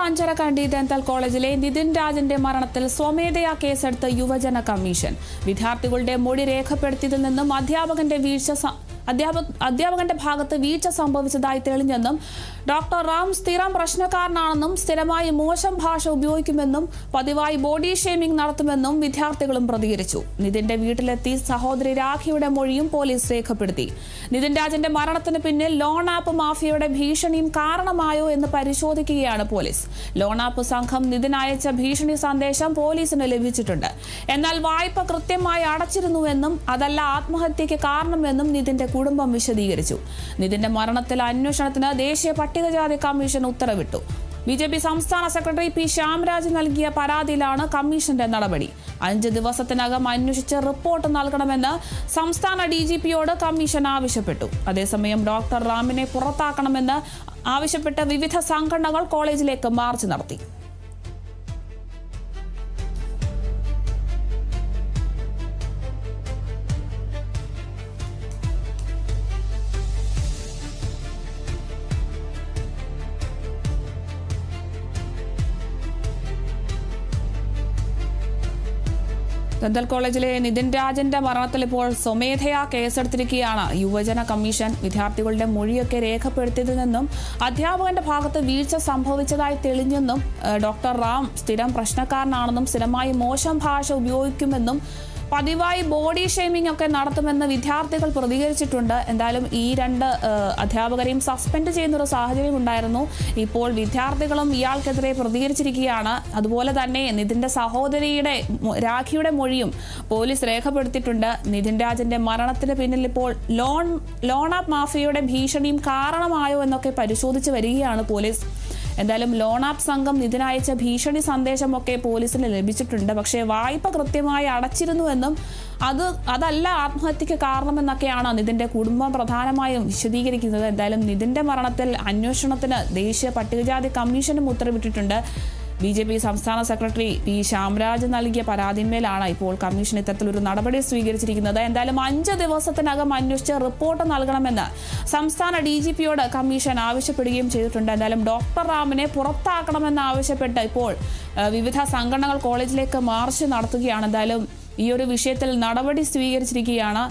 Anjarakandy dental കോളേജിലെ നിതിൻ രാജിന്റെ മരണത്തിൽ സ്വമേധയാ കേസെടുത്ത് യുവജന കമ്മീഷൻ. വിദ്യാർത്ഥികളുടെ മൊഴി രേഖപ്പെടുത്തിയതിൽ നിന്നും അധ്യാപകന്റെ ഭാഗത്ത് വീഴ്ച സംഭവിച്ചതായി തെളിഞ്ഞെന്നും ഡോക്ടർ റാം സ്ഥിരം പ്രശ്നക്കാരനാണെന്നും സ്ഥിരമായി മോശം ഭാഷ ഉപയോഗിക്കുമെന്നും പതിവായി ബോഡി ഷേമിംഗ് നടത്തുമെന്നും വിദ്യാർത്ഥികളും പ്രതികരിച്ചു. നിതിന്റെ വീട്ടിലെത്തി സഹോദരി രാഖിയുടെ മൊഴിയും പോലീസ് രേഖപ്പെടുത്തി. നിതിൻ രാജിന്റെ മരണത്തിന് പിന്നിൽ ലോൺ ആപ്പ് മാഫിയയുടെ ഭീഷണിയും കാരണമായോ എന്ന് പരിശോധിക്കുകയാണ് പോലീസ്. ലോൺ ആപ്പ് സംഘം നിതിൻ അയച്ച ഭീഷണി സന്ദേശം പോലീസിന് ലഭിച്ചിട്ടുണ്ട്. എന്നാൽ വായ്പ കൃത്യമായി അടച്ചിരുന്നുവെന്നും അതല്ല ആത്മഹത്യയ്ക്ക് കാരണമെന്നും നിതിന്റെ കുടുംബം വിശദീകരിച്ചു. നിതിന്റെ മരണത്തിൽ അന്വേഷണത്തിന് ദേശീയ പട്ടികജാതി കമ്മീഷൻ ഉത്തരവിട്ടു. ബിജെപി സംസ്ഥാന സെക്രട്ടറി പി ശ്യാംരാജ് നൽകിയ പരാതിയിലാണ് കമ്മീഷന്റെ നടപടി. 5 ദിവസത്തിനകം അന്വേഷിച്ച് റിപ്പോർട്ട് നൽകണമെന്ന് സംസ്ഥാന DGPയോട് കമ്മീഷൻ ആവശ്യപ്പെട്ടു. അതേസമയം ഡോക്ടർ റാമിനെ പുറത്താക്കണമെന്ന് ആവശ്യപ്പെട്ട് വിവിധ സംഘടനകൾ കോളേജിലേക്ക് മാർച്ച് നടത്തി. ദന്തൽ കോളേജിലെ നിതിൻ രാജിന്റെ മരണത്തിൽ ഇപ്പോൾ സ്വമേധയാ കേസെടുത്തിരിക്കുകയാണ് യുവജന കമ്മീഷൻ. വിദ്യാർത്ഥികളുടെ മൊഴിയൊക്കെ രേഖപ്പെടുത്തിയതിൽ നിന്നും അധ്യാപകന്റെ ഭാഗത്ത് വീഴ്ച സംഭവിച്ചതായി തെളിഞ്ഞെന്നും ഡോക്ടർ റാം സ്ഥിരം പ്രശ്നക്കാരനാണെന്നും സ്ഥിരമായി മോശം ഭാഷ ഉപയോഗിക്കുമെന്നും പതിവായി ബോഡി ഷേമിംഗ് ഒക്കെ നടത്തുമെന്ന് വിദ്യാർത്ഥികൾ പ്രതികരിച്ചിട്ടുണ്ട്. എന്തായാലും ഈ 2 അധ്യാപകരെയും സസ്പെൻഡ് ചെയ്യുന്നൊരു സാഹചര്യം ഉണ്ടായിരുന്നു. ഇപ്പോൾ വിദ്യാർത്ഥികളും ഇയാൾക്കെതിരെ പ്രതികരിച്ചിരിക്കുകയാണ്. അതുപോലെ തന്നെ നിതിന്റെ സഹോദരിയുടെ രാഖിയുടെ മൊഴിയും പോലീസ് രേഖപ്പെടുത്തിയിട്ടുണ്ട്. നിതിൻ രാജിന്റെ മരണത്തിന് പിന്നിൽ ഇപ്പോൾ ലോൺ ആപ്പ് മാഫിയയുടെ ഭീഷണിയും കാരണമായോ എന്നൊക്കെ പരിശോധിച്ച് വരികയാണ് പോലീസ്. എന്തായാലും ലോൺ ആപ്പ് സംഘം ഇതിനയച്ച ഭീഷണി സന്ദേശമൊക്കെ പോലീസിന് ലഭിച്ചിട്ടുണ്ട്. പക്ഷേ വായ്പ കൃത്യമായി അടച്ചിരുന്നുവെന്നും അതല്ല ആത്മഹത്യക്ക് കാരണമെന്നൊക്കെയാണ് നിതിന്റെ കുടുംബം പ്രധാനമായും വിശദീകരിക്കുന്നത്. എന്തായാലും നിതിന്റെ മരണത്തിൽ അന്വേഷണത്തിന് ദേശീയ പട്ടികജാതി കമ്മീഷനും ഉത്തരവിട്ടിട്ടുണ്ട്. BJP സംസ്ഥാന സെക്രട്ടറി പി ശ്യാംരാജ് നൽകിയ പരാതിന്മേലാണ് ഇപ്പോൾ കമ്മീഷൻ ഇത്തരത്തിലൊരു നടപടി സ്വീകരിച്ചിരിക്കുന്നത്. എന്തായാലും 5 ദിവസത്തിനകം അന്വേഷിച്ച് റിപ്പോർട്ട് നൽകണമെന്ന് സംസ്ഥാന DGPയോട് കമ്മീഷൻ ആവശ്യപ്പെടുകയും ചെയ്തിട്ടുണ്ട്. എന്തായാലും ഡോക്ടർ റാമിനെ പുറത്താക്കണമെന്ന് ആവശ്യപ്പെട്ട് ഇപ്പോൾ വിവിധ സംഘടനകൾ കോളേജിലേക്ക് മാർച്ച് നടത്തുകയാണ്. എന്തായാലും ഈ ഒരു വിഷയത്തിൽ നടപടി സ്വീകരിച്ചിരിക്കുകയാണ്.